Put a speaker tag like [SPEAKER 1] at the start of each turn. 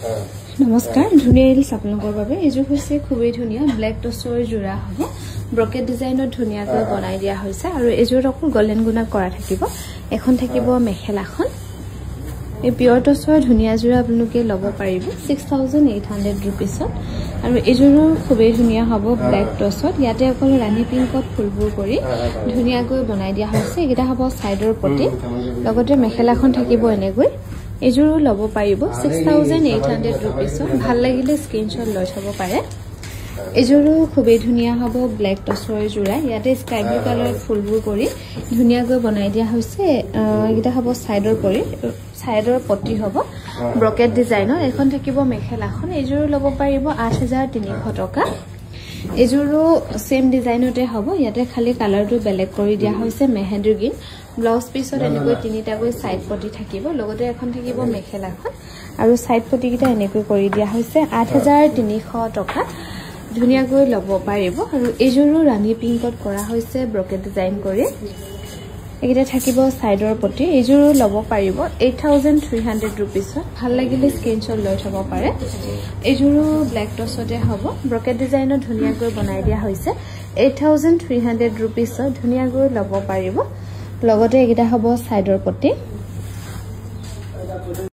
[SPEAKER 1] নমস্কাৰ ধুনিয়া ৰিলছ আপোনালোকৰ বাবে এজো হৈছে খুবেই ধুনিয়া ব্ল্যাক টছৰ জোৰা হ'ব ব্ৰকেট ডিজাইনত ধুনিয়াকৈ বনাই দিয়া হৈছে আৰু এজোৰ অকল গোল্ডেন গুণা কৰা থাকিব এখন থাকিব মেখেলাখন এই পিয়ৰ টছৰ ধুনিয়া জোৰা আপোনালোকে ল'ব পাৰিব 6800 रुपीसত আৰু এজোৰো খুবেই ধুনিয়া হ'ব ব্ল্যাক টছত ইয়াতে অকল ৰাণী পিংকত ফুলবোৰ কৰি ধুনিয়াকৈ বনাই দিয়া হৈছে এটা হ'ব সাইডৰ পটি লগতে মেখেলাখন থাকিব এনেকৈ এজোৰো ল'ব পাৰিব 6800 रुपीसত ভাল লাগিলে স্ক্ৰিনশ্বট লৈ থব পাৰে এজোৰো খুবেই ধুনিয়া হ'ব ব্ল্যাক টছৰ জোৰা ইয়াতে স্কাই ব্লু কালাৰ ফুলবোৰ কৰি ধুনিয়াকৈ বনাই দিয়া হৈছে এটা হ'ব সাইডৰ পটি হ'ব ব্ৰকেট ডিজাইনৰ এখন থাকিব মেখেলাখন এজোৰো ল'ব পাৰিব 8300 টকা এজোৰো সেম ডিজাইনতে হ'ব ইয়াতে খালি কালাৰটো বেলেগ কৰি দিয়া হৈছে মেহেন্দি গ্ৰীণ ব্লাউজ পিছত এনেকৈ তিনিটাকৈ সাইড পটি থাকিব লগতে এখন থাকিব মেখেলাখন আৰু সাইড পটি কিটা এনেকৈ কৰি দিয়া হৈছে 8300 টকা ধুনিয়াকৈ ল'ব পাৰিব আৰু এজোৰো ৰাণী পিংকত কৰা হৈছে ব্ৰকেট ডিজাইন কৰি এগিটা থাকিব সাইডৰ পটি এজোৰো ল'ব পাৰিব 8300 रुपीसত ভাল লাগিলে স্ক্ৰিনশ্বট লৈ থব পাৰে এজোৰো ব্ল্যাক টছতে হ'ব ব্ৰকেট ডিজাইনত ধুনিয়াকৈ বনাই দিয়া হৈছে 8300 रुपीसত ধুনিয়াকৈ ল'ব পাৰিব লগতে এগিটা হ'ব সাইডৰ পটি